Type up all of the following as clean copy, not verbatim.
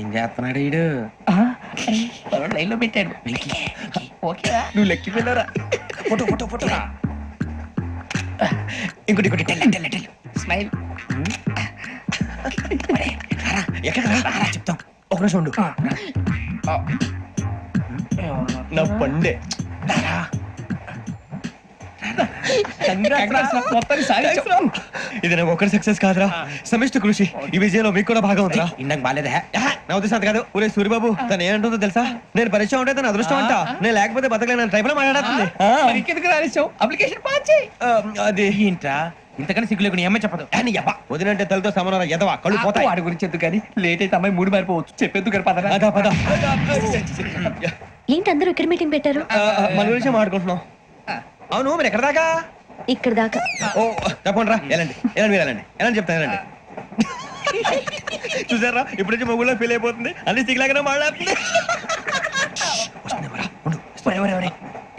ఏం చేస్తున్నాడు వీడు? లైన్ లో పెట్టాడు. ఓకేరా నువ్వు లెక్కి వెళ్ళరా. ఫోటో ఫోటో ఫోటో ఇంకోటి ఇంకోటి టెల్ స్మైల్. ఎక్కడ చెప్తాం. ఒక నిమిషం ఉండు. నా పండే ఇది నాకు ఒకరి సక్సెస్ కాదురా, సమిష్టి కృషి. ఈ విజయంలో మీకు కూడా భాగం ఉందిరా. ఇందాక బాలేదా? నా ఉద్దేశం కాదు. ఊరే సూర్యబాబు తను ఏమంటుందో తెలుసా? నేను పరిచయం ఉంటే తన అదృష్టం అంట. నేను లేకపోతే బతకలేను ట్రైబ్ లో మాట్లాడుతుంది. అప్లికేషన్ పాస్ చేయి. అది ఏంట్రా ఇంతకన్నా సిగ్గు లేకుండా ఏమై చెప్పదు. వదినంటే తలతో సమానం ఎదవా కళ్ళు పోతాయి. వాడి గురించి ఎందుకు కానీ లేట్ అయితే అమ్మాయి మూడు మారిపోవచ్చు. చెప్పేందుకు పద. ఏంటి అందరూ ఇక్కడ మీటింగ్ పెట్టారు? మన గురించి మాట్లాడుకుంటున్నాం. అవును మీరు ఎక్కడ దాకా? ఇక్కడ దాకా. ఓ తప్పకుండా రా. వెళ్ళండి మీరు వెళ్ళండి చెప్తాను. వెళ్ళండి. చూసారా ఇప్పుడు నుంచి మొగుల్లో ఫీల్ అయిపోతుంది. అన్ని సిగ్లాగానే మాట్లాడుతుంది.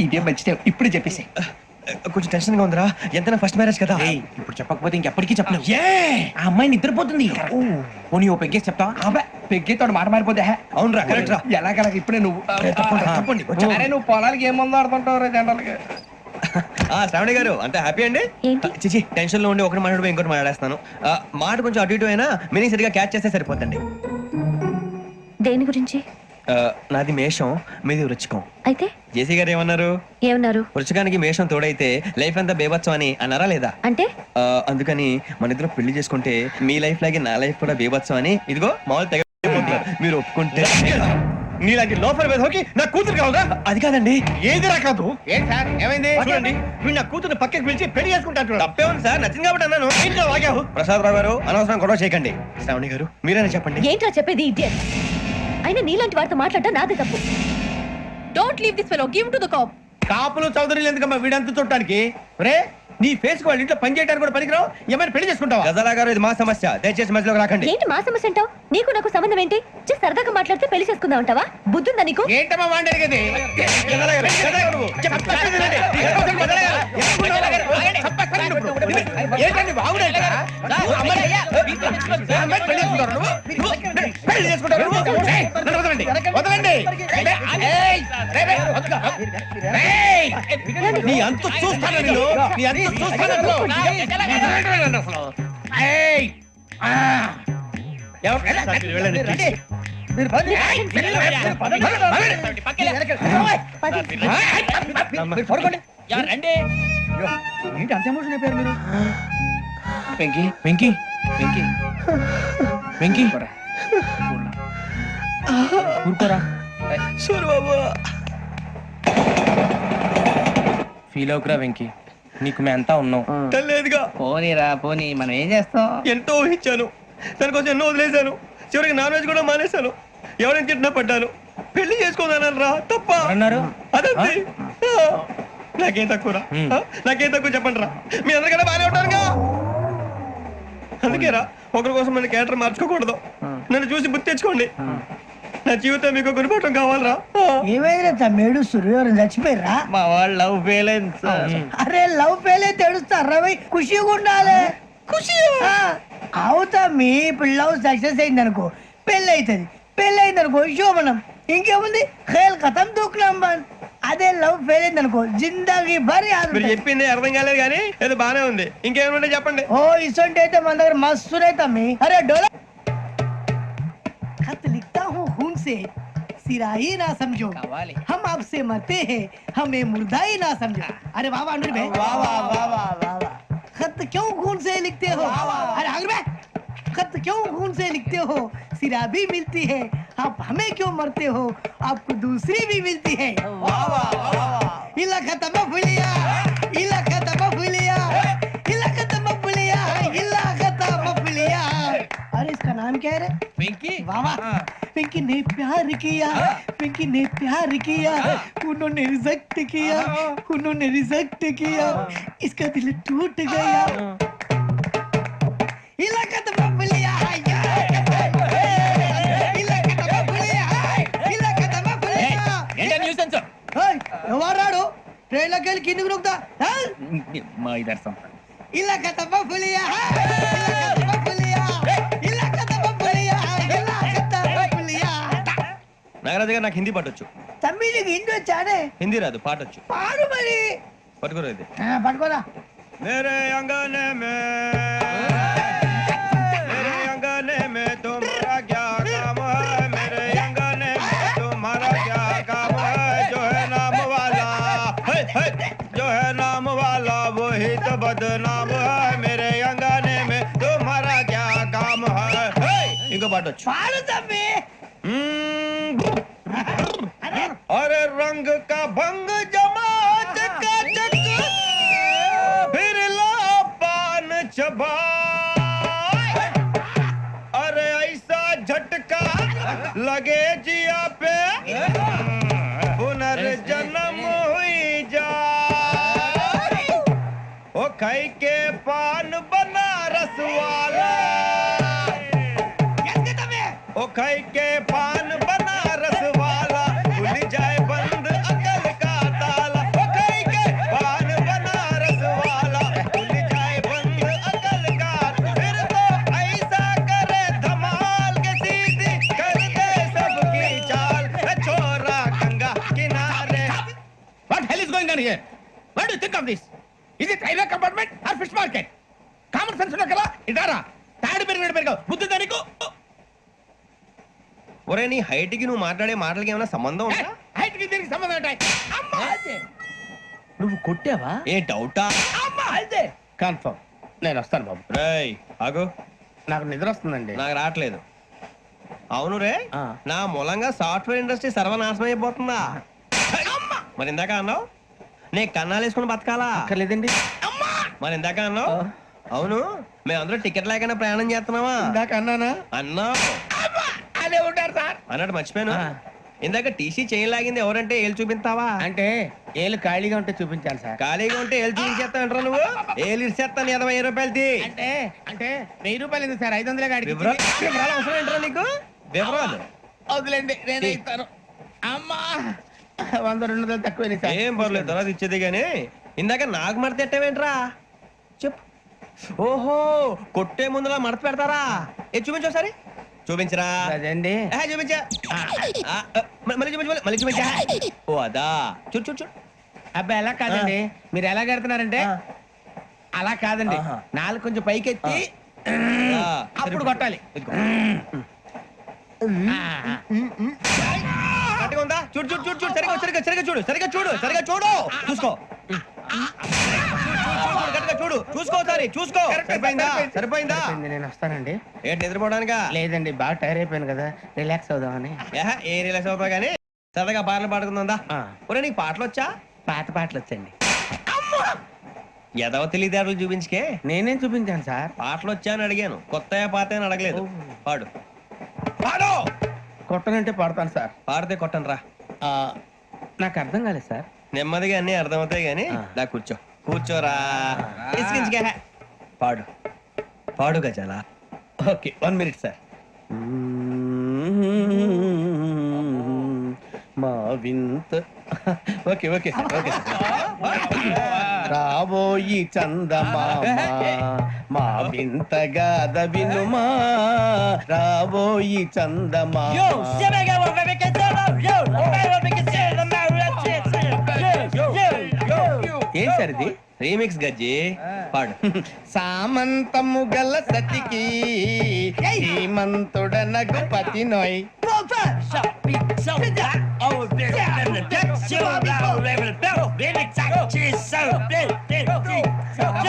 ఇదే మంచిదే. ఇప్పుడు చెప్పేసి కొంచెం టెన్షన్ గా ఉందిరా. ఎంతైనా ఫస్ట్ మ్యారేజ్ కదా. ఇప్పుడు చెప్పకపోతే ఇంకెప్పటికీ చెప్పలేవు. ఆ అమ్మాయి నిద్రపోతుంది. పోనీ ఓ పెగ్గేసి చెప్తావా? పెగ్గేతో మాట మారిపోతే. అవునరా కరెక్ట్ రా. ఎలాగలా ఇప్పుడే నువ్వు తప్పండి. నువ్వు పొలాలకి ఏం మందు ఆడుతుంటావు రా జనరల్ గా. శ్రావణి గారు అంతే హ్యాపీ అండి? చిచి టెన్షన్ లో ఉండి ఒకటి మాట్లాడిపోయి ఇంకోటి మాట్లాడేస్తాను. మాట కొంచెం అటు ఇటు అయినా మీనింగ్ సరిగా క్యాచ్ చేస్తే సరిపోతండి. దేని గురించి? నాది మేషం, మీది వృచ్చికం. అయితే జేసీ గారు ఏమన్నారు? వృచ్చికానికి మేషం తోడైతే లైఫ్ అంతా బేబత్సం అని అన్నారా లేదా? అంటే అందుకని మన ఇద్దరు పెళ్లి చేసుకుంటే మీ లైఫ్ లాగే నా లైఫ్ కూడా బేబత్సం అని ఇదిగో మామూలు తెగ మీరు ఒప్పుకుంటే. నీలాంటి లోపల మీద హోకి నా కూతురు కావాలా? అది కాదండి. ఏది రా కాదు. ఏంటి సార్ ఏమైంది? చూడండి వీడు నా కూతురు పక్కకి పిలిచి పెళ్లి చేసుకుంటాను. తప్పే ఉంది సార్, నచ్చింది కాబట్టి అన్నాను. ఇంట్లో వాగావు. ప్రసాద్ రావు గారు అనవసరం గొడవ చేయకండి. శ్రావణి గారు మీరైనా చెప్పండి. ఏంట్రా చెప్పేది? ఇడియట్. అయినా నీలాంటి వారితో మాట్లాడటం నాదే తప్పు. Don't leave this fellow, give to the cop. కాపులు చౌదరులు ఎందుకమ్మా వీడంతా చూడటానికి? రే నీ ఫేస్ కు వాళ్ళ ఇంట్లో పని చేయడానికి కూడా పనికిరావు. ఏమైనా పెళ్లి చేసుకుంటావా? గజాలా గారు ఇది మా సమస్య, దయచేసి మధ్యలోకి రాకండి. ఏంటి మా సమస్య అంటావు? నీకు నాకు సంబంధం ఏంటి? జస్ట్ సరదాగా మాట్లాడితే పెళ్లి చేసుకుందాం అంటావా? బుద్ధుందా నీకు? ఏంటమ్మా మాట్లాడేది? నీ అంత చూస్తాను నేను. నీ అంత ఏంటి అంత ఎమోషన్ అయిపోయారు మీరు? వెంకీ వెంకీ వెంకీ వెంకీ ఊరుకోరా. ఫీల్ అవుకురా వెంకీ, నీకు మేమంతా ఉన్నాం. లేదుగా. పోనీరా పోనీ, మనం ఏం చేస్తాం? ఎంతో ఊహించాను, దానికోసం ఎన్నో వదిలేశాను. చివరికి నాన్ వెజ్ కూడా మానేశాను. ఎవరైనా తిట్టినా పడ్డాను. పెళ్లి చేసుకోదానని రా తప్ప అన్నారు. అదంతే. నాకేం తక్కువ నాకేం తక్కువ చెప్పండి రా. మీ అందరికన్నా బాగానే ఉంటారుగా. అందుకే రా ఒకరి కోసం మన క్యారెక్టర్ మార్చుకోకూడదు. నన్ను చూసి గుర్తు తెచ్చుకోండి. నా జీవితం మీకు గురిపటం కావాలరా. ఏమైనా తమ్మేడు సూర్యవరం చచ్చిపోయిరా? మా వాళ్ళు లవ్ ఫెయిల్ అయింది. అరే లవ్ ఫెయిల్ అయితే ఏడుస్తారా? ఖుషిగా ఉండాలి. ఖుషి అవుతా. మీ ఇప్పుడు లవ్ సక్సెస్ అయింది అనుకో పెళ్ళి అవుతుంది. పెళ్ళి అయింది అనుకో శోభనం. ఇంకేముంది ఖేల్ కథం దూకునాం బాన్. అదే లవ్ ఫెయిల్ అయింది అనుకో జిందాగీ భారీ. మీరు చెప్పింది అర్థం కాలేదు కానీ ఏదో బానే ఉంది. ఇంకేమైనా చెప్పండి. ఓ ఇసొంటి అయితే మన దగ్గర మస్తునే తమ్మి. అరే డోలా खत लिखता हूँ खून से, सिरा ही ना समझो, हम आपसे मरते हैं, हमें मुर्दा ही ना समझो. अरे वाह वाह अनुर भाई, वाह वाह वाह वाह वाह. खत क्यों खून से लिखते हो? अरे अनुर भाई, खत क्यों खून से लिखते हो? सिरा भी मिलती है, आप हमें क्यों मरते हो? आपको दूसरी भी मिलती है. वाह वाह वाह. इला खत्म फुलिया, इला खत्म फुलिया, इला खत्म फुलिया, इला खत्म फुलिया. अरे इसका नाम क्या है रे? వెంకీ. वाह वाह. पिंकी ने प्यार किया, पिंकी ने प्यार किया, उन्होंने रिजेक्ट किया, उन्होंने रिजेक्ट किया, इसका दिल टूट गया. इलाका तो बबलिया है, इलाका तो बबलिया है, इलाका तो बबलिया. ఏంటా న్యూసెన్స్? ओए ఎవరాడు ట్రైన్ లోకి వెళ్ళి కిందికి నొక్కుతా? మా ఇదర్సం ఇలాకా तो बबलिया है, इलाका तो बबलिया, इलाका तो बबलिया, इलाका तो बबलिया. నాగరాజు గారు నాకు హిందీ పాటొచ్చు. తమ్మి నీకు హిందీ వచ్చానే? హిందీ రాదు, పాటొచ్చు. పాడు మరి. పట్టుకోరు ఇది. పట్టుకోరా. मेरे अंगने में तुम्हारा क्या काम है? मेरे अंगने में तुम्हारा क्या काम है? जो है नाम वाला जो है नाम वाला वही तो बदनाम है. मेरे अंगने में तुम्हारा क्या काम है? इनको बाटो पाड़ो तम्मी. अरे रंग का भंग जमा चकाचक फिर ला पान चबा. अरे ऐसा झटका लगे जिया पे पुनर्जन्म हुई जा. ओ खाई के पान बनारस वाला. ओ खाई के पान बनारस वाला खुल जाए बंद अकल का ताला. ओ खाई के पान बनारस वाला खुल जाए बंद अकल का. फिर तो ऐसा करे धमाल के सीधी कर दे सबकी चाल. छोरा गंगा किनारे. What hell is going on here? What do you think of this? Is it railway compartment or fish market? Common sense ఉన్నా కదా ఇదారా తాడు పెరిగావు బుద్ధి దానికి. ఒరే నీ హైట్ కి నువ్వు మాట్లాడే మాటలకి ఏమైనా సంబంధం ఉందా? హైట్ కి దీనికి సంబంధం ఉంటాయి. అమ్మా నువ్వు కొట్టావా? ఏ డౌటా? అమ్మా అయితే కన్ఫర్మ్ నేను వస్తాను బాబు. రేయ్ ఆగు, నాకు నిద్ర వస్తుందండి. నాకు రావట్లేదు. అవును రే, ఆ. నా మూలంగా సాఫ్ట్వేర్ ఇండస్ట్రీ సర్వనాశనం అయిపోతుందా? మరి ఇందాక అన్నావు నే కన్నాలు వేసుకుని బతకాలా? లేదండి. మరి ఇందాక అన్నావు అవును మేమందరూ టికెట్ లేకుండా ప్రయాణం చేస్తున్నావా? ఇందాక అన్నానా? అన్నావు. అదే ఉంటారు సార్. అన్నట్టు మర్చిపోయాను. ఆ. ఇందాక టీసీ చేయి లాగింది ఎవరంటే ఏళ్ళు చూపిస్తావా? అంటే ఏళ్ళు ఖాళీగా ఉంటే చూపించాలి సార్. ఖాళీగా ఉంటే ఏళ్ళు చూపించేస్తానంటారా నువ్వు? ఏళ్ళు ఇచ్చేస్తాను 20 రూపాయలది. అంటే అంటే 1000 రూపాయలు ఎందుకు సార్? 500 గాడికి వివరాలు అవసరం ఏంటరా నీకు? వివరాలు వదిలేండి నేనే ఇస్తాను. అమ్మా 100 200 తక్కువ సార్. ఏం పర్లేదు తర్వాత ఇచ్చేది గానీ ఇందాక నాకు మడత ఎట్టవేంట్రా చెప్పు. ఓహో కొట్టే ముందులా మడత పెడతారా? ఏ చూపించు ఒకసారి. చూపించరా? అదండి. చూపించా. మళ్ళీ చూపించు, మళ్ళీ చూపించా. ఓ అదా చూడు చూడు చూడు. అబ్బాయి ఎలా కాదండి, మీరు ఎలా కడుతున్నారంటే అలా కాదండి. ఆహా. నాలుగు కొంచెం పైకెత్తి అప్పుడు కొట్టాలి. ఇదిగో. ఆ, ఆ. కరెక్ట్గా ఉందా? చూడు చూడు చూడు చూడు సరిగా సరిగా సరిగా చూడు సరిగా చూడు సరిగా చూడు చూసుకో. చూడు చూసుకో సరే చూసుకో. సరిపోయిందా? సరిపోయిందా? సరిపోయింది, నేను వస్తానండి. ఏంటి నిద్రపోవడానికా? లేదండి బాగా టైర్ అయిపోయాను కదా, రిలాక్స్ అవుదామని. ఏ రిలాక్స్ అవుతావు కానీ సరదాగా పాటలు పాడుకుందా? ఆ. ఒరే నీకు పాటలు వచ్చా? పాత పాటలు వచ్చండి. ఎదవ తెలివితేటలు చూపించుకే. నేనేం చూపించాను సార్? పాటలు వచ్చా అని అడిగాను, కొత్త పాత అని అడగలేదు. పాడు పాడు. కొట్టనంటే పడతాను సార్. పాడితే కొట్టను రా. ఆ, నాకు అర్థం కాలేదు సార్. నెమ్మదిగా అన్ని అర్థమవుతాయి గానీ ఆ. దా కూర్చో. కూర్చోరా. ఇసుకించుకే. పాడు పాడు గజాల. Okay 1 minute sir. మా వింత okay okay sir okay sir. రాబోయి చందమామ మా వింత గాథ వినుమా. రాబోయి చందమామ. ఏం సార్ ఇది? రీమిక్స్ గజ్జి. పాడు. సామంతము గల సతికి శ్రీమంతుడ నగుపతి నోయ్.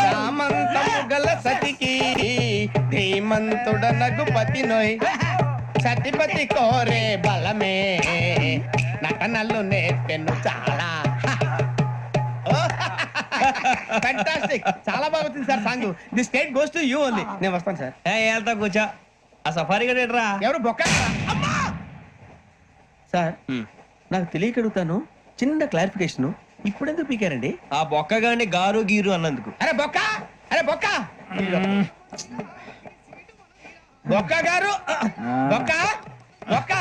సామంతము గల సతికి ధీమంతుడ నగుపతి నోయ్. సతిపతి కోరే బలమే నటనలు నేర్పెను చాలా. ఫ్యాంటాస్టిక్, చాలా బాగా వచ్చింది sir song. The state goes to you only. నేను వస్తాను సార్. వెళ్తా కూర్చో. ఆ సఫారీ గడేట్రా. ఎవరు బొక్క సార్? నాకు తెలియక అడుగుతాను, చిన్న క్లారిఫికేషన్. ఇప్పుడు ఎందుకు పీకారండి? ఆ బొక్కగాని గారు గీరు అన్నందుకు. అరే బొక్క, అరే బొక్క, బొక్క గారు, బొక్క బొక్క.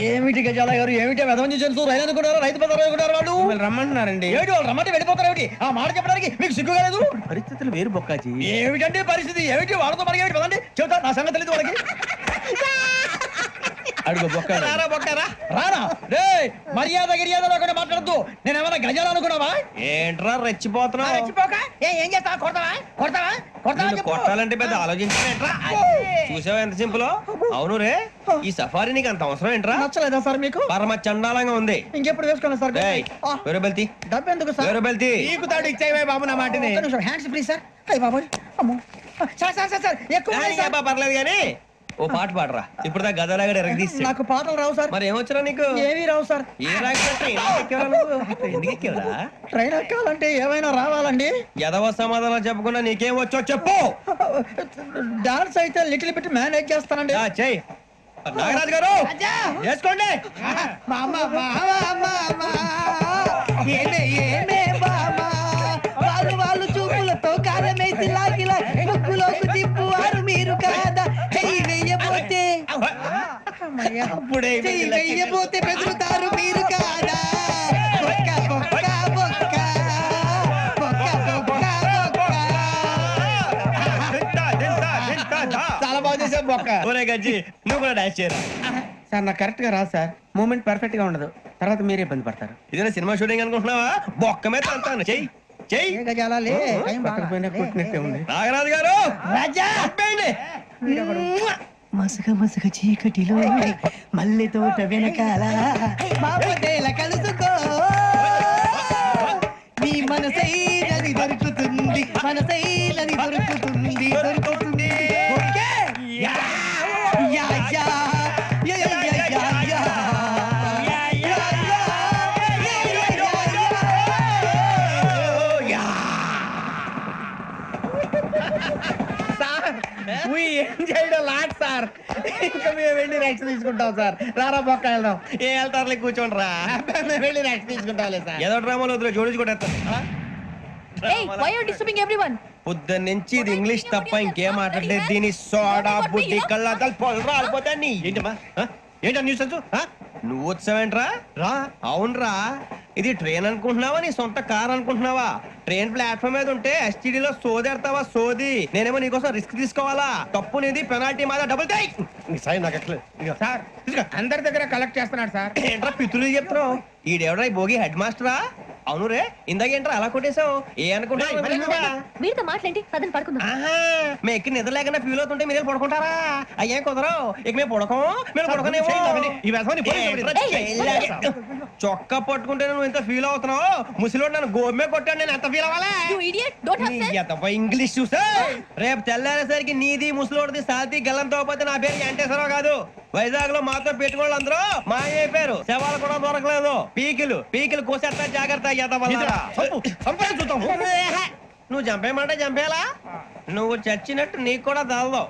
ఏమిటి గజాల గారు, ఏమిటి వెదవని జంతువు రైలు అనుకున్నారా? రైతు పెద్దలు అనుకున్నారు వాళ్ళు. మిమ్మల్ని రమ్మంటున్నారండి. ఏమిటి వాళ్ళు రమ్మంటే వెళ్ళిపోతారు? ఏమిటి ఆ మాట చెప్పడానికి మీకు సిగ్గు కాలేదు? పరిస్థితులు వేరు బొక్కాజీ. ఏమిటంటే పరిస్థితి? ఏమిటి వాళ్ళతో మనకి ఏమిటి పదండి చెబుతా నా సంగతి తెలియదు వాళ్ళకి. అడుగు బొక్క రారా బొక్కరా. రానా రే మర్యాద గిర్యాద లేకుండా మాట్లాడద్దు నేను ఏమైనా గజాలు అనుకున్నావా ఏంట్రా రెచ్చిపోతున్నావు? రెచ్చిపోక ఏం చేస్తావా కొడతావా కొడతావా కొడతావా నిన్ను చెప్పు. కొట్టాలంటే పెద్ద ఆలోచించానేంట్రా. చూసావా ఎంత సింపుల్. అవును రే, ఈ సఫారీ నీకు అంత అవసరం ఏంట్రా? నచ్చలేదా సార్ మీకు పరమ చండాలంగా ఉంది. ఇంకెప్పుడు వేసుకోండి సార్ ఏయ్, వేరే బెల్తి డబ్బు ఎందుకు సార్ వేరే బెల్తి. నీకు తాడు ఇచ్చేవే బాబు నా మాటని. హ్యాండ్స్ ఫ్రీ సార్ అయ్యి బాబోయ్ అమ్మో సార్ సార్ సార్ సార్ ఎక్కువ ఉన్నాయి సార్. పర్లేదు కానీ ఓ పాట పాడరా. ఇప్పుడు దా గదలాగడ ఎరగదీసి. నాకు పాటలు రావు సార్ మరి ఏమొచ్చరా నీకు? ఏమీ రావు సార్ ఏ రాకపోతే ఎందుకు ఎక్కేవరా? ట్రైన్ ఎక్కాలంటే ఏమైనా రావాలండి ఎదవ సమాధానం చెప్పకుండా నీకేం వచ్చో చెప్పు. డాన్స్ అయితే లిటిల్ బిట్ మేనేజ్ చేస్తానండి చెయ్యి. నాగరాజు గారు వేసుకోండి. మామ మామ మామ ఏమే ఏమే మామ వాళ్ళు వాళ్ళు చూపులతో కారమేసి లాగిలా ముగ్గులోకి తిప్పువారు మీరు కాదా చెయ్యి వెయ్యబోతే అప్పుడే చెయ్యి వెయ్యబోతే బెదురుతారు మీరు కాదా బొక్క బొక్క బొక్క బొక్క బొక్క బొక్క చాలా బాగా చేసావు బొక్క. ఒరే గజ్జి నువ్వు కూడా డాన్స్ చేయరా. సార్ నాకు కరెక్ట్ గా రాదు సార్. మూమెంట్ పర్ఫెక్ట్ గా ఉండదు, తర్వాత మీరే ఇబ్బంది పడతారు. ఇదేనా సినిమా షూటింగ్ అనుకుంటున్నావా? బొక్క మీద అంతాను. చెయ్యి చెయ్యి. గజాలే పక్కన పోయినా కొట్టినట్టే ఉంది. నాగరాజు గారు రాజా చంపేయండి. మసక మసక చీకటిలో మల్లె తోట వెనకాల బాపదేల కలుసుకో నీ మనసైనది దొరుకుతుంది మనసైనది దొరుకుతుంది దొరుకుతుంది okay yeah yeah yeah yeah yeah yeah yeah yeah We enjoyed a lot, sir. ఇంకా మేము వెళ్ళి రెస్ట్ తీసుకుంటాం సార్. రారా బొక్క వెళ్దాం. ఏ వెళ్తారులే కూర్చోండి రా. మేము వెళ్ళి రెస్ట్ తీసుకుంటాంలే సార్. ఏదో డ్రామాలో వద్దులే జోడించుకుంటా. Hey, why are you disturbing everyone? పొద్దున్న నుంచి ఇది ఇంగ్లీష్ తప్ప ఇంకేం మాట్లాడలేదు. దీని సోడా బుద్ధి కళ్ళ పొలు రాలిపోతా నీ. ఏంటమ్మా ఏంటా న్యూస్ నువ్వు వచ్చావేంట్రా? రా. అవునరా, ఇది ట్రైన్ అనుకుంటున్నావా నీ సొంత కార్ అనుకుంటున్నావా? ట్రైన్ ప్లాట్ఫామ్ మీద ఉంటే ఎస్టీడీలో సోదేడతావా సోది. నేనేమో నీకోసం రిస్క్ తీసుకోవాలా? తప్పు నీది, పెనాల్టీ మాదా, డబుల్ టై. నాకు ఎట్లేదు సార్ అందరి దగ్గర కలెక్ట్ చేస్తున్నాడు సార్. ఏంట్రా పితులు చెప్తున్నావు? ఈడెవడ్రా ఈ భోగి హెడ్ మాస్టరా? అవును రే, ఇందాకేంట్రా అలా కొట్టేశావు? ఏ అనుకుంటున్నావు? మీరుతో మాట్లాడి పదని పడుకుందాం. ఆహా, మేము ఎక్కి నిద్ర లేకుండా ఫీల్ అవుతుంటే మీరు పడుకుంటారా? అయ్యే కుదరవు. ఇక మేము పడకం, మేము పడకనేమో. చొక్కా పట్టుకుంటే నువ్వు ఎంత ఫీల్ అవుతున్నావు? ముసలివాడు నన్ను గోమే కొట్టాడు, నేను ఎంత ఫీల్ అవ్వాలా? You idiot, don't have sense. English చూసా రేపు తెల్లారేసరికి నీది ముసలోడిది సాతి గల్లంతో పోతే నా పేరు వెంకటేశ్వరరావు కాదు. వైజాగ్ లో మాతో పెట్టుకోళ్ళు అందరూ మాయైపోయారు. శవాలు కూడా దొరకలేదు. పీకిలు పీకిలు కోసేస్తా జాగ్రత్త. నువ్వు చంపేయమంటే చంపేలా? నువ్వు చచ్చినట్టు నీకు కూడా తగదు.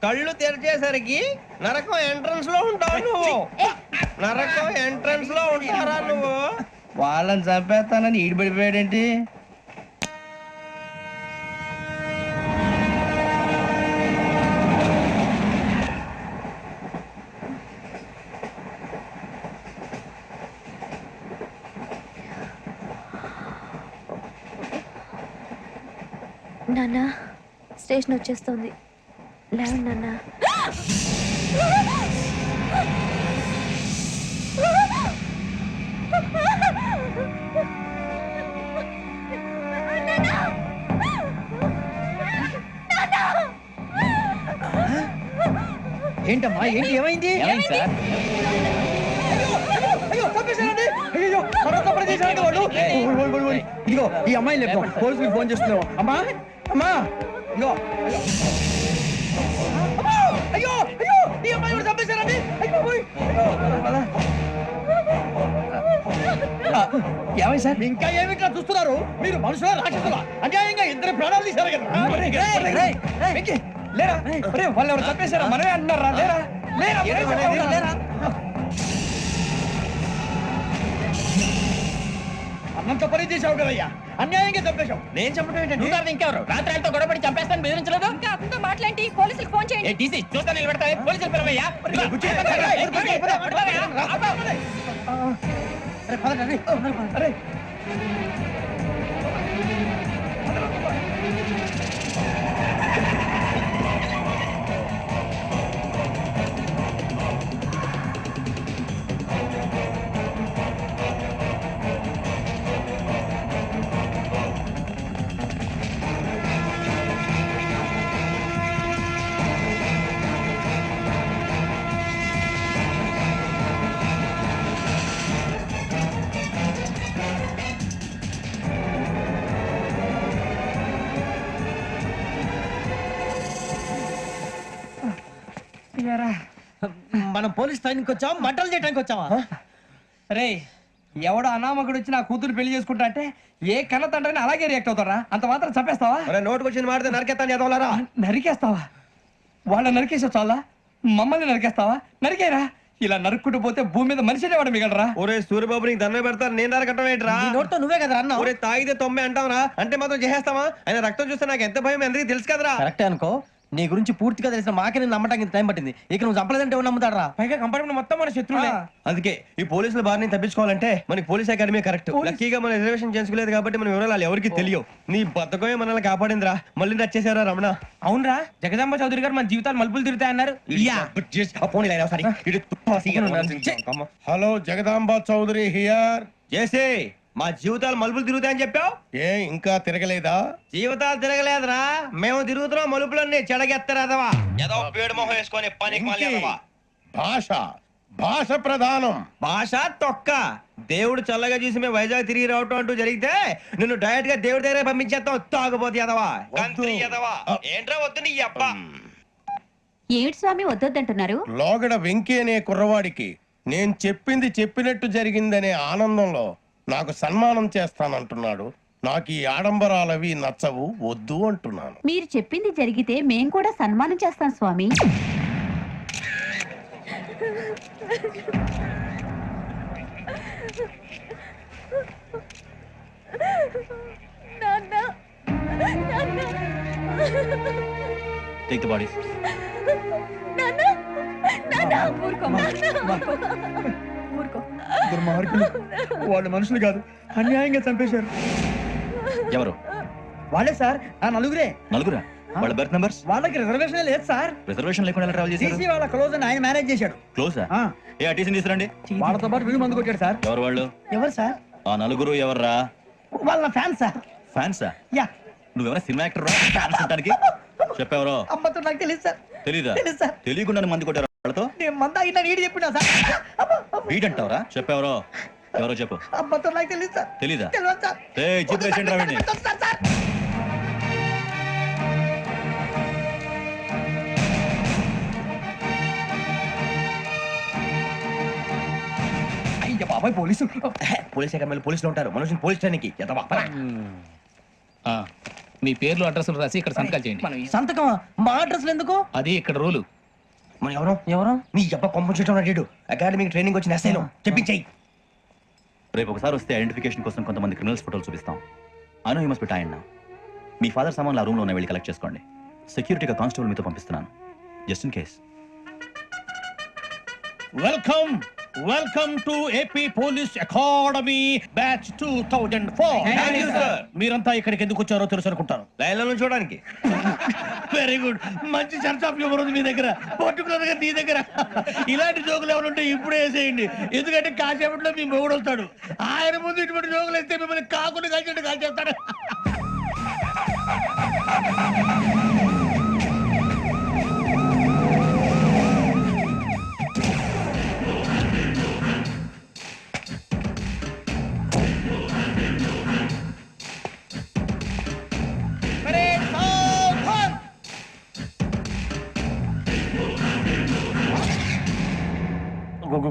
కళ్ళు తెరిచేసరికి నరకం ఎంట్రన్స్ లో ఉంటావు నువ్వు. నరకం ఎంట్రన్స్ లో ఉంటారా నువ్వు? వాళ్ళని చంపేస్తానని ఈడిపడిపోయాడేంటి? నాన్న స్టేషన్ వచ్చేస్తుంది. లేవండి నాన్న. ఏంటమ్మా ఏంటి ఏమైంది? అయ్యో చంపేశారండి. అయ్యో మరొక చేశారండి వాళ్ళు. ఇదిగో ఈ అమ్మాయి లేపు పోలీసులకు ఫోన్ చేస్తున్నావు. అమ్మా అమ్మా ఇదిగో అయ్యో అయ్యో ఈ అమ్మాయి కూడా చంపేశారండి. అయ్యో ఏమై సార్ ఇంకా ఏమిట్లా చూస్తున్నారు? మీరు మనుషుల రాక్షసులా? అన్యాయంగా ఇద్దరు ప్రాణాలు తీశారు కదా. లేరా వాళ్ళు ఎవరు చంపేశారా? మనమే అంటున్నారా? లేరా లేరా లేరా అన్నంత పని చేసావు కదయ్యా, అన్యాయంగా చంపేశావు. నేను చెప్పడం ఏంటంటే ఇంకెవరు రాత్రాలతో గొడవపడి చంపేస్తాను బెదిరించలేదు. ఇంకా అతనితో మాట్లాడి పోలీసులకు ఫోన్ చేయండి. టీసీ చూస్తాను నిలబెడతా. పోలీసులు పిలవయ్యా. అరే మనం పోలీస్ ట్రైనింగ్ వచ్చావా మంటలు చేయడానికి వచ్చావా రే ఎవడో అనామకుడు వచ్చి నా కూతురు పెళ్లి చేసుకుంటా అంటే ఏ కన్న తండ్రిని అలాగే రియాక్ట్ అవుతారా? అంత మాత్రం చంపేస్తావా? నోటుకు వచ్చిన మాడితే నరకెత్తాను చదవాలరా. నరికేస్తావా? వాళ్ళ నరికేసా చాలా మమ్మల్ని నరికేస్తావా? నరికేరా. ఇలా నరుక్కుంటూ పోతే భూమి మీద మనిషినే వాడు మిగలరా. ఒరే సూర్యబాబు నీకు దండ పెడతాను, నేను నరకటం ఏంట్రా? నోటితో నువ్వే కదా అన్నా. ఒరే తాగితే తొమ్మే అంటావురా, అంటే మాత్రం చేసేస్తావా? ఆయన రక్తం చూస్తే నాకు ఎంత భయం అందరికీ తెలుసు కదరా. కరెక్టే అనుకో, నీ గురించి పూర్తిగా తెలిసిన మాకే నేను నమ్మటానికి టైం పట్టింది. ఇక నువ్వు చంపలేదంటే ఎవరు నమ్ముతాడరా? పైగా కంపార్ట్మెంట్ మొత్తం మన శత్రువులే. అందుకే ఈ పోలీసుల బారిని తప్పించుకోవాలంటే మనకి పోలీస్ అకాడమీ కరెక్ట్. లక్కీగా మనం రిజర్వేషన్ చేసుకోలేదు కాబట్టి మనం వివరాలు ఎవరికి తెలియవు. నీ బతకమే మనల్ని కాపాడిందిరా. మళ్ళీ నచ్చేసారా రమణ? అవునరా, జగదాంబ చౌదరి గారు మన జీవితాలు మలుపులు తిరుగుతాయన్నారు. Hello Jagadamba Chowdary here. చేసే మా జీవితాలు మలుపులు తిరుగుతాయని చెప్పావు. ఏ ఇంకా తిరగలేదా? జీవితాలు తిరగలేదురా, మేము తిరుగుతున్నాం మలుపులన్నీ. చెడగెత్తరాదవా ఏదో పేడు మొహం వేసుకొని పనికి మళ్ళీ భాష భాష ప్రధానం. భాష తొక్క. దేవుడు చల్లగా చూసి మేము వైజాగ్ తిరిగి రావటం అంటూ జరిగితే నిన్ను డైరెక్ట్ గా దేవుడి దగ్గర పంపించేస్తాం. తాగుపోతే ఎదవా కంత్రి ఎదవా. ఏంట్రా వద్దు నీ అబ్బా. ఏమిటి స్వామి వద్దొద్దంటున్నారు? లోగడ వెంకీ అనే కుర్రవాడికి నేను చెప్పింది చెప్పినట్టు జరిగిందనే ఆనందంలో నాకు సన్మానం చేస్తానంటున్నాడు. నాకు ఈ ఆడంబరాలవి నచ్చవు, వద్దు అంటున్నాను. మీరు చెప్పింది జరిగితే మేం కూడా సన్మానం చేస్తాం స్వామి. Take the bodies. దుర్మార్గులు, వాళ్ళు మనుషులు కాదు, అన్యాయంగా చంపేశారు. ఎవరు? వాళ్ళే సార్, ఆ నలుగురే. నలుగురా? వాళ్ళ బర్త్ నంబర్స్? వాళ్ళకి రిజర్వేషన్ లేదు సార్. రిజర్వేషన్ లేకుండా ట్రావెల్ చేశారు? సీసీ వాళ్ళ క్లోజ్ అని ఆయన మేనేజ్ చేశాడు. క్లోజా? ఏ అటీసీని తీసుకురండి. వాళ్ళతో పాటు వీళ్ళు మందు కొట్టాడు సార్. ఎవరు వాళ్ళు? ఎవరు సార్? ఆ నలుగురు ఎవర్రా? వాళ్ళ ఫ్యాన్ సార్. ఫ్యాన్సా? యా. నువ్వెవరా సినిమా యాక్టర్ రా? ఫ్యాన్స్ అంటానికి చెప్పెవరో? అమ్మతో నాకు తెలియదు సార్. తెలీదా? తెలీదు సార్. తెలియకుండా మంది కొట్టారు వాళ్ళతో? నేను మంద అయినా నీడి చెప్పినా సార్. వీడంటావరా? చెప్పెవరో? ఎవరో చెప్పు. అమ్మతో నాకు తెలియదు సార్. తెలీదా? తెలియదు సార్. చెప్పేసి రావండి. Sir sir. అయ్య బాబాయ్ పోలీసు. పోలీస్ అకాడమీలో పోలీసులు ఉంటారు, మనుషులు పోలీస్ ట్రైనింగ్ ఎదవా. మీ పేర్లు అడ్రస్లు రాసి ఇక్కడ సంతకాలు చేయండి. సంతకం మా అడ్రస్లు ఎందుకు? అది ఇక్కడ రూలు. మనం ఎవరు ఎవరు? నీ అబ్బా పంపించడం అడిగాడు. అకాడమిక్ ట్రైనింగ్ వచ్చిన ఎస్ఐలో చెప్పించాయి. రేపు ఒకసారి వస్తే ఐడెంటిఫికేషన్ కోసం కొంతమంది క్రిమినల్స్ ఫోటోలు చూపిస్తాం. అను you must be tired now. మీ ఫాదర్ సామాన్లు ఆ రూమ్లో ఉన్న వెళ్ళి కలెక్ట్ చేసుకోండి. సెక్యూరిటీగా కానిస్టేబుల్ మీతో పంపిస్తున్నాను, just in case. Welcome welcome to AP police academy batch 2004. Thank you, sir. మీరంతా ఇక్కడికి ఎందుకు వచ్చారో తెలుసు అనుకుంటాను. లైన్లో చూడడానికి. Very good. మంచి సెన్స్ ఆఫ్ హ్యూమర్ ఉంది మీ దగ్గర, పర్టికులర్ గా నీ దగ్గర. ఇలాంటి జోకులు ఎవరు ఉంటే ఇప్పుడే వేసేయండి, ఎందుకంటే కాసేపట్లో మీ మొగుడు వస్తాడు. ఆయన ముందు ఇటువంటి జోకులు వేస్తే మిమ్మల్ని కాకుండా కాల్చేట్టు కాల్చేస్తాడు.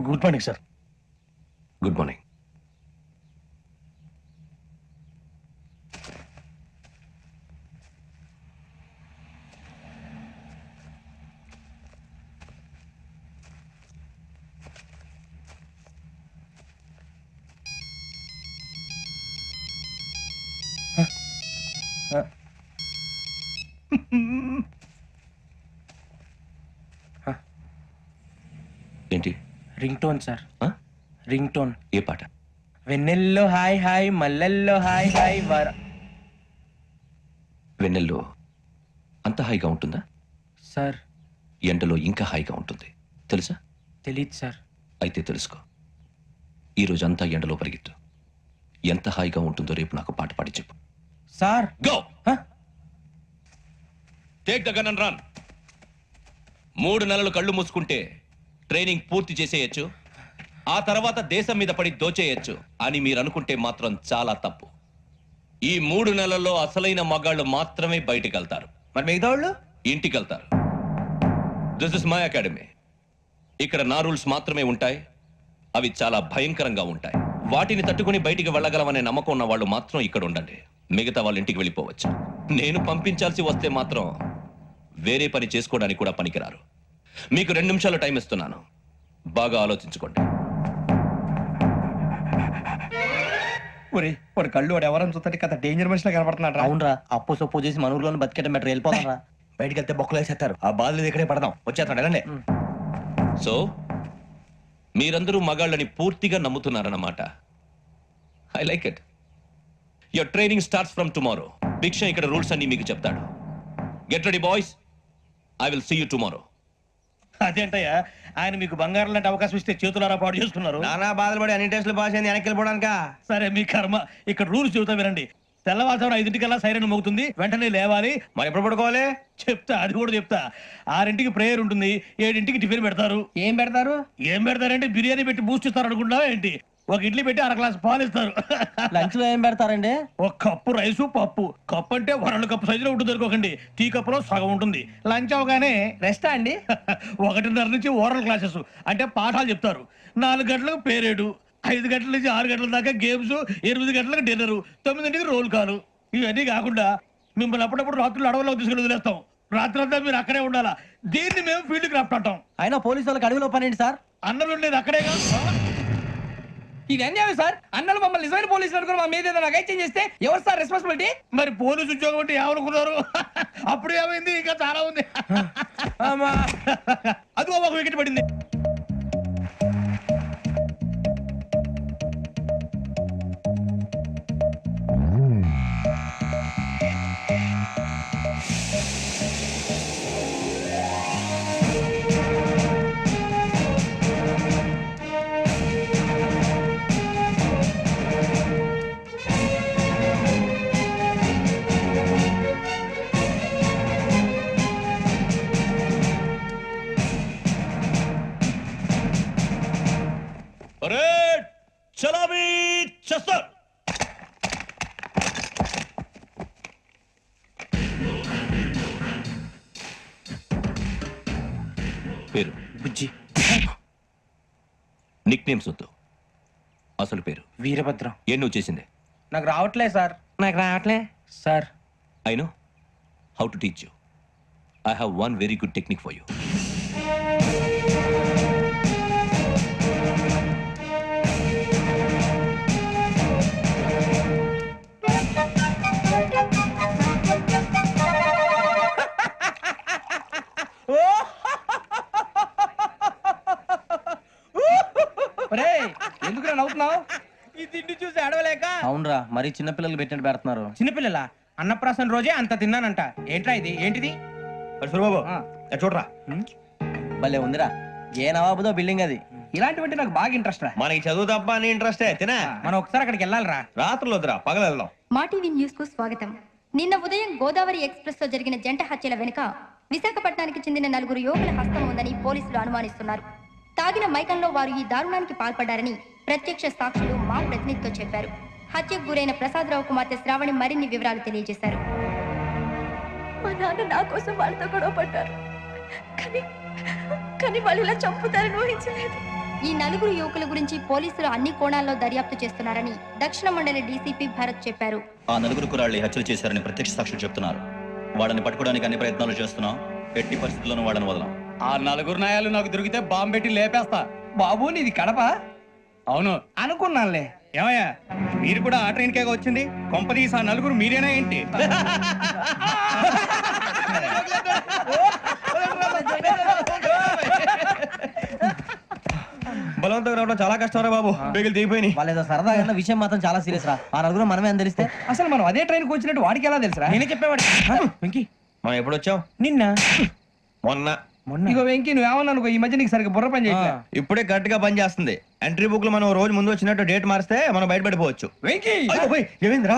Good morning sir. Good morning. ఏంటి? Ring tone sir. ఆ? Ring tone. ఏ పాట? వెన్నెల్లో హాయ్ హాయ్, మల్లెల్లో హాయ్ హాయ్ వర. వెన్నెల్లో అంత హాయిగా ఉంటుందా? సార్ ఎండలో ఇంకా హాయిగా ఉంటుంది తెలుసా? తెలీదు సార్. అయితే తెలుసుకో. ఈరోజు అంతా ఎండలో పరిగెత్తు. ఎంత హాయిగా ఉంటుందో రేపు నాకు పాట పాడి చెప్పు. Sir go. Take the gun and run. 3 నెలలు కళ్ళు మూసుకుంటే ట్రైనింగ్ పూర్తి చేసేయచ్చు, ఆ తర్వాత దేశం మీద పడి దోచేయచ్చు అని మీరు అనుకుంటే మాత్రం చాలా తప్పు. ఈ 3 నెలల్లో అసలైన మగాళ్ళు మాత్రమే బయటికి వెళ్తారు. మరి మిగతా వాళ్ళు ఇంటికి వెళ్తారు. This is my academy. ఇక్కడ నా రూల్స్ మాత్రమే ఉంటాయి. అవి చాలా భయంకరంగా ఉంటాయి. వాటిని తట్టుకుని బయటికి వెళ్ళగలమనే నమ్మకం ఉన్న వాళ్ళు మాత్రం ఇక్కడ ఉండండి. మిగతా వాళ్ళ ఇంటికి వెళ్ళిపోవచ్చు. నేను పంపించాల్సి వస్తే మాత్రం వేరే పని చేసుకోవడానికి కూడా పనికిరారు. మీకు 2 నిమిషాలు టైం ఇస్తున్నాను. బాగా ఆలోచించుకోండి. ఒరే వాడు కళ్ళు వాడు ఎవరైనా చూస్తే కదా డేంజర్ మనిషిలో కనపడుతున్నాడు రా. అవునరా, అప్పు సొప్పు చేసి మన ఊర్లో బతికేట మెట్రో వెళ్ళిపోతారా. బయటికి వెళ్తే బొక్కలు వేసేస్తారు. ఆ బాధలు ఇక్కడే పడదాం. వచ్చేస్తాడు వెళ్ళండి. సో మీరందరూ మగాళ్ళని పూర్తిగా నమ్ముతున్నారన్నమాట. I like it. Your training starts from tomorrow. భిక్ష ఇక్కడ రూల్స్ అన్ని మీకు చెప్తాడు. Get ready boys. I will see you tomorrow. అదేంటయ్యా, ఆయన మీకు బంగారం లాంటి అవకాశం ఇస్తే చేతులారా పాటు చేసుకున్నారు. నానా బాధలు పడి అన్ని టెస్టులు పాస్ అయింది, వెనక్కి వెళ్ళిపోవడానికా? సరే మీ కర్మ. ఇక్కడ రూల్స్ చెబుతా వినండి. తెల్లవారుజామున 5 సైరన్ మోగుతుంది, వెంటనే లేవాలి. మరి ఎప్పుడు పడుకోవాలి? చెప్తా, అది కూడా చెప్తా. 6 ప్రేయర్ ఉంటుంది, 7 టిఫిన్ పెడతారు. ఏం పెడతారు? ఏం పెడతారంటే బిర్యానీ పెట్టి బూస్ట్ ఇస్తారు అనుకుంటున్నావా ఏంటి? ఒక ఇడ్లీ పెట్టి 1 గ్లాస్ పాలు ఇస్తారు. లంచ్ లో ఏం పెడతారండి? ఒక కప్పు రైసు పప్పు. కప్పు అంటే 2 కప్పు సైజులో ఉంటుంది అనుకోకండి. టీ కప్పులో సగం ఉంటుంది. లంచ్ అవగానే రెస్టా అండి? 1:30 నుంచి ఓరల్ క్లాసెస్ అంటే పాఠాలు చెప్తారు. 4 గంటలకు పేరేడు, 5 గంటల నుంచి 6 గంటల దాకా గేమ్స్, 8 గంటలకు డిన్నర్, 9 రోల్ కాలు. ఇవన్నీ కాకుండా మిమ్మల్ని అప్పుడప్పుడు రాత్రులు అడవుల్లో తీసుకుని వదిలేస్తాం. రాత్రంతా మీరు అక్కడే ఉండాలా. దీన్ని మేము ఫీల్డ్ క్రాఫ్ట్ అంటాం. అయినా పోలీసు వాళ్ళకి అడవిలో పని ఏంటి సార్? అన్నం ఉండేది అక్కడే కాదు. ఇది అన్యాయం సార్. అన్నలు మమ్మల్ని నిజమైన పోలీసులు అనుకుని మా మీద ఏదైనా అగైత్యం చేస్తే ఎవరు సార్ రెస్పాన్సిబిలిటీ? మరి పోలీసు ఉద్యోగం అంటే ఏమనుకున్నారు? అప్పుడు ఏమైంది? ఇంకా చాలా ఉంది. అదిగో ఒక వికెట్ పడింది. చలాబీ చస్తర్. పేరు బుజ్జి. నిక్ నేమ్స్ వద్దు. అసలు పేరు వీరభద్రం. ఏ నువ్వు చేసింది? నాకు రావట్లే సార్. నాకు రావట్లే sir. I know how to teach you. I have one very good technique for you. ఎందుకు నవ్వుతున్నావు? ఈ తిండి చూసి అడవలేక. అవునరా, మరి చిన్నపిల్లలు పెట్టినట్టు పెడుతున్నారు. చిన్నపిల్లల అన్నప్రాసన రోజే అంత తిన్నానంట. ఏంట్రా ఇది? ఏంటిది? సూరిబాబు చూడరా, భలే ఉందిరా. ఏ నవాబుదో బిల్డింగ్ అది. ఇలాంటివంటే నాకు బాగా ఇంట్రెస్ట్ రా. మనకి చదువు తప్ప అని ఇంట్రెస్టే. తినా మనం ఒకసారి అక్కడికి వెళ్ళాలిరా. రాత్రులు వద్దురా, పగలు వెళ్దాం. మా టీవీ న్యూస్ కు స్వాగతం. నిన్న ఉదయం గోదావరి ఎక్స్ప్రెస్ లో జరిగిన జంట హత్యల వెనుక విశాఖపట్నానికి చెందిన 4 యువకుల హస్తం ఉందని పోలీసులు అనుమానిస్తున్నారు. తాగిన మైకంలో వారు ఈ దారుణానికి పాల్పడ్డారని ప్రత్యక్ష సాక్షులు మా ప్రతినిధితో చెప్పారు. హత్యకు గురైన ప్రసాదరావు కుమార్తె శ్రావణి మరిన్ని వివరాలు తెలియజేశారు. మా నాన్న నా కోసం వాళ్ళతో గొడవ పడ్డారు, కానీ వాళ్ళు ఇలా చంపుతారని ఊహించలేదు. ఈ 4 యువకుల గురించి పోలీసులు అన్ని కోణాల్లో దర్యాప్తు చేస్తున్నారని దక్షిణ మండలి డీసీపీ భరత్ చెప్పారు. ఆ 4 కుర్రాళ్ళు హత్యలు చేశారని ప్రత్యక్ష సాక్షులు చెప్తున్నారు. వాళ్ళని పట్టుకోవడానికి అన్ని ప్రయత్నాలు చేస్తున్నాం. ఎట్టి పరిస్థితుల్లోనూ వాళ్ళని వదలం. ఆ 4 నాయాలు నాకు దొరికితే బాంబు పెట్టి లేపేస్తా. బాబు నీది కడప? అవును అనుకున్నానులే. ఏమయ్యా, మీరు కూడా ఆ ట్రైన్ కేగా వచ్చింది? కొంపదీసి ఆ 4 మీరేనా ఏంటి? బలవంతంగా రావడం చాలా కష్టం రా బాబు. బేగులు దిగిపోయినాయి. వాళ్ళేదో సరదాగా విషయం మాత్రం చాలా సీరియస్ రా. ఆ 4 మనమే అని తెలిస్తే అసలు మనం అదే ట్రైన్కి వచ్చినట్టు వాడికి ఎలా తెలుసురా? నేనే చెప్పేవాడి. వెంకీ, మనం ఎప్పుడు వచ్చాం? నిన్న మొన్న. ఇగో వెంకీ, నువ్వేమన్నా అనుకో, ఈ మధ్య నీకు సరిగ్గా బుర్ర పని చేయట్లే. ఇప్పుడే కరెక్ట్ గా పని చేస్తుంది. ఎంట్రీ బుక్ లో మనం రోజు ముందు వచ్చినట్టు డేట్ మారిస్తే మనం బయటపడిపోవచ్చు. వెంకీ, ఏమైందిరా?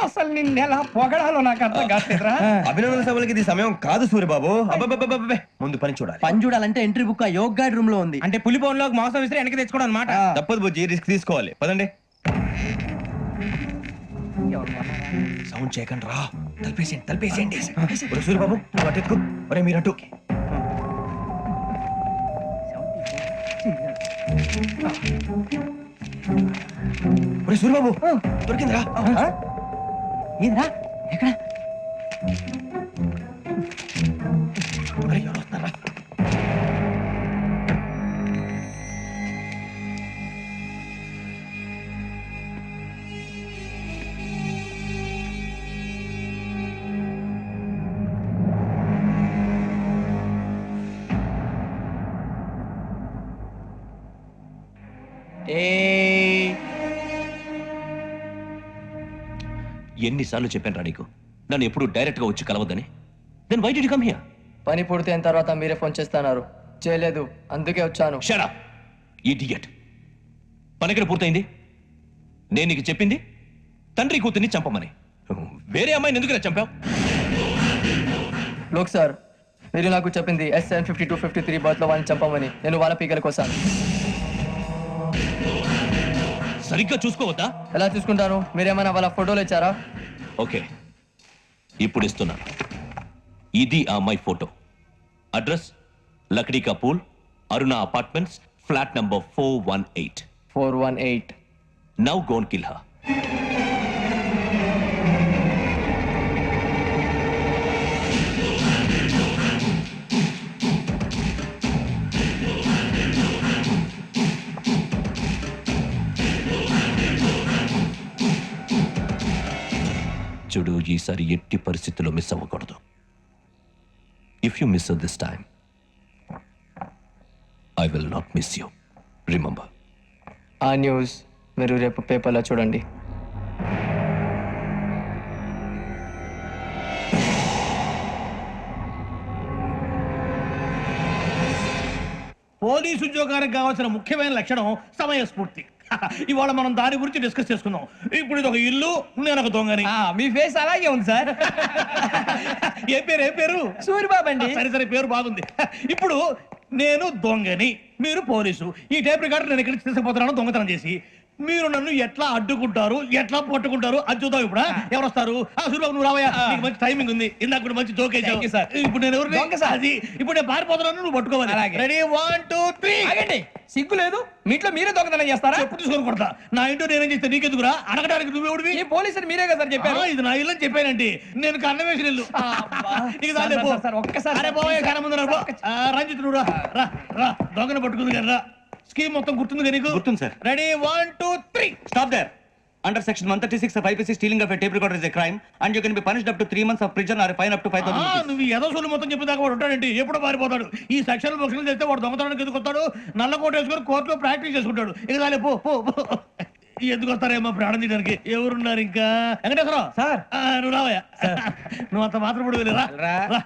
అసలు నిన్న ఎలా పొగడాలో నాకు అర్థం కాట్లేదురా. అభినందన సభలకి ఇది సమయం కాదు సూర్యబాబు. అబ్బబ్బబ్బబ్బబ్బే, ముందు పని చూడాలి. పని చూడాలంటే ఎంట్రీ బుక్ ఆ యోగ్ గైడ్ రూమ్ లో ఉంది. అంటే పులి బోన్లోకి మాంసం విసిరి వెనక్కి తెచ్చుకోవడం అనమాట. తప్పదు బుజ్జి, రిస్క్ తీసుకోవాలి. పదండి. సౌండ్ చేయకండి రా. తలపేసేయండి. ఒరే సూర్యబాబు, నువ్వు అటు ఎత్తుకో. ఒరే మీరు అటు. ఒరే సూరిబాబు దొరికిందిరా. ఏంద్రా ఎక్కడ అరే, ఎవరు వస్తున్నారా? ఎన్నిసార్లు చెప్పాను రా నీకు నన్ను ఎప్పుడు డైరెక్ట్ గా వచ్చి కలవద్దని. Then why did you come here? పని పూర్తయిన తర్వాత మీరే ఫోన్ చేస్తున్నారు. చేయలేదు, అందుకే వచ్చాను. Shut up idiot. పని ఎక్కడ పూర్తయింది? నేను నీకు చెప్పింది తండ్రి కూతుర్ని చంపమని. వేరే అమ్మాయిని ఎందుకు చంపావు? లోక్ సార్, మీరు నాకు చెప్పింది SN 5253 బర్త్ లో వాళ్ళని చంపమని. నేను వాళ్ళ పీకల కోసం. సరిగ్గా చూసుకోవద్దా? ఎలా చూసుకుంటాను? మీరేమైనా వాళ్ళ ఫోటోలు ఇచ్చారా? ఓకే, ఇప్పుడు ఇస్తున్నాను. ఇది ఆ అమ్మాయి ఫోటో. అడ్రస్ లక్డీ కా pool, Aruna apartments, flat number 418. 418. Now go and kill her. చూడు, ఈసారి ఎట్టి పరిస్థితుల్లో మిస్ అవ్వకూడదు. If you miss this time I will not miss you. Remember. ఆ న్యూస్ మీరు రేపు పేపర్లో చూడండి. పోలీసు ఉద్యోగానికి కావాల్సిన ముఖ్యమైన లక్షణం సమయస్ఫూర్తి. ఇవాళ మనం దాని గురించి డిస్కస్ చేసుకుందాం. ఇప్పుడు ఇది ఒక ఇల్లు, నేను ఒక దొంగని. మీ ఫేస్ అలాగే ఉంది సార్. ఏ పేరు? సూరిబాబు అండి. సరే పేరు బాగుంది. ఇప్పుడు నేను దొంగని, మీరు పోలీసు. ఈ టైప్ రికార్డు నేను ఎక్కడికి తీసుకుపోతున్నాను దొంగతనం చేసి. మీరు నన్ను ఎట్లా అడ్డుకుంటారు, ఎట్లా పట్టుకుంటారు అది చూద్దాం. ఇప్పుడు ఎవరు వస్తారు? సూరిబాబు నువ్వు రావయ్యా, నీకు మంచి టైమింగ్ ఉంది. ఇందాక కూడా మంచి జోక్ వేసావు. ఇప్పుడు నేను ఎవరు? అది ఇప్పుడు నేను పారిపోతున్నాను, నువ్వు పట్టుకోవాలి. రెడీ 1 2 3. ఆగండి, సిగ్గు లేదు? మీ ఇంట్లో మీరే దొంగతనం చేస్తారా? చెప్పు తీసుకొని కొడతా. నా ఇంట్లో నేనేం చేస్తే నీకెందుకురా? అడగడానికి నువ్వెవడివి? ఈ పోలీసులు మీరే కదా సార్ చెప్పారు. ఇది నా ఇల్లు అని చెప్పానండి. నేను కన్న వేసిన ఇల్లు. నీకు దాని పో. సార్, ఒక్కసారి అరే పోయే కన్న ముందు రా. రంజిత్ నువ్వు రా రా. దొంగను పట్టుకుంది కదా. స్కీమ్ మొత్తం గుర్తుంది నీకు? గుర్తుంది sir. Ready 1 2 3. Stop there. Under section 136 of IPC, stealing of a tape recorder is a crime and you can be punished up to 3 months of prison or a fine up to 5,000 rupees. నువ్వు ఏదో సొల్లు మొత్తం చెప్పేదాకా వాడు ఉంటాడండి. ఎప్పుడో పారిపోతాడు. ఈ సెక్షన్ బుక్స్లు చేస్తే వాడు దొంగతనానికి ఎందుకు వస్తాడు? నల్ల కోట వేసుకొని కోర్టులో ప్రాక్టీస్ చేసుకుంటాడు. ఇక దాలే పో పో పో. ఎందుకు వస్తారేమో ప్రాణం తీయడానికి. ఎవరున్నారు ఇంకా? వెంకటేశ్వరరావు సార్. నువ్వు రావయ్యా. నువ్వు అంత మాత్రం ఇప్పుడు వెళ్ళి రా.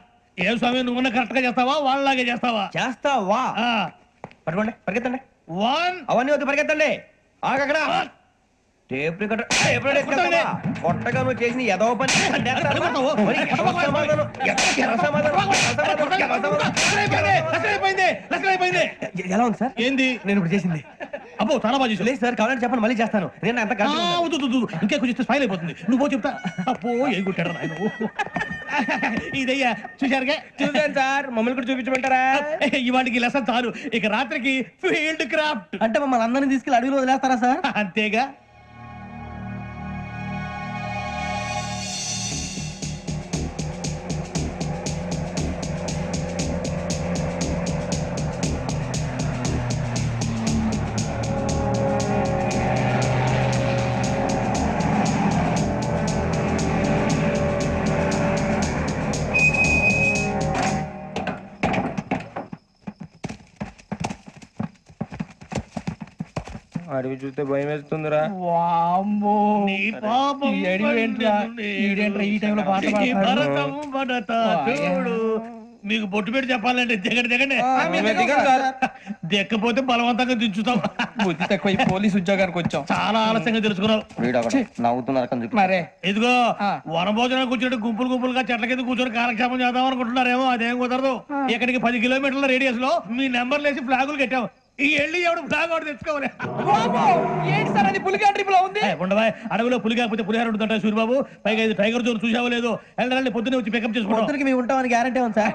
ఏం స్వామి, నువ్వున్న కరెక్ట్ గా చేస్తావా వాళ్ళలాగే చేస్తావా? చేస్తావా? పట్టుకోండి, పరిగెత్తండి. 1 అవన్నీ వద్దు, పరిగెత్తండి. ఆగక్కడ. టేప్ రికార్డర్ కొట్టగా నువ్వు చేసిన ఎదవ పని. ఎలా ఉంది సార్? ఏంది? నేను ఇప్పుడు చేసింది అబ్బో చాలా బాగా చేసావు. లేదు సార్, కావాలంటే చెప్పండి, మళ్ళీ చేస్తాను. నేను అంత ఇంకా కొంచెం స్మైల్ అయిపోతుంది. నువ్వు చెప్తా. అప్పో ఏ కొట్టాడు నాయన. ఇదయ్యా చూశారుగా? చూసాను సార్, మమ్మల్ని కూడా చూపించమంటారా? ఇవాటికి లెసన్ చాలు. ఇక రాత్రికి ఫీల్డ్ క్రాఫ్ట్. అంటే మమ్మల్ని అందరినీ తీసుకెళ్ళి అడవిలో వదిలేస్తారా సార్? అంతేగా. అడవి చూస్తే భయం వేస్తుందిరా. వామ్మో, నీ పాపం ఈ అడవి ఏంట్రా? ఈడేంట్రా ఈ టైంలో పాట ఈ పాడుతున్నాడు? భరతం భరత చూడు. మీకు బొట్టు పెట్టి చెప్పాలంటే దిగండి. దెక్కపోతే బలవంతంగా దించుతాం. బుద్ధి తక్కువ, ఈ పోలీస్ ఉద్యోగానికి వచ్చాం. చాలా ఆలస్యంగా తెలుసుకున్నావు. నవ్వుతున్నారు. మరే ఇదిగో వనభోజనం కూర్చొని గుంపులుగా చెట్ల కింద కూర్చొని కాలక్షేపం చేద్దాం అనుకుంటున్నారేమో. అదేం కుదరదు. ఇక్కడికి 10 కిలోమీటర్ల రేడియస్ లో మీ నెంబర్లు వేసి ఫ్లాగులు కట్టాం. ఈ వెళ్ళి ఎవడు ఫ్లాగ్ ఒకటి తెచ్చుకోవాలి. ఏంటి సార్ అది? పులిగా ట్రిప్ లో ఉంది. ఉండవా, అడవిలో పులి కాకపోతే పులిహార ఉంటుంటాయి సూరిబాబు. పైగా ఇది టైగర్ జోన్ చూసావో లేదో. వెళ్ళండి, పొద్దున్నే వచ్చి పికప్ చేసుకుంటాం. మేము ఉంటామని గ్యారంటీ ఉంది సార్.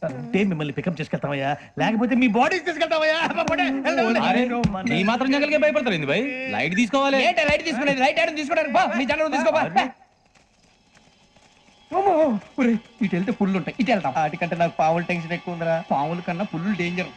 అంటే మిమ్మల్ని పికప్ చేసుకెళ్తామయ్యా లేకపోతే మీ బాడీ తీసుకెళ్తామయ్యా అరే, నీ మాత్రం జంగల్కే భయపడతారు ఏంది భయ్ లైట్ తీసుకోవాలి ఏంటి లైట్ తీసుకునేది లైట్ ఆడని తీసుకోవడానికి బా మీ జనరల్ తీసుకోబా ఇటు వెళ్తే పుల్లు ఉంటాయి ఇటు వెళ్తాం వాటికంటే నాకు పావులు టెన్షన్ ఎక్కువ ఉందిరా. పాముల కన్నా పుల్లు డేంజర్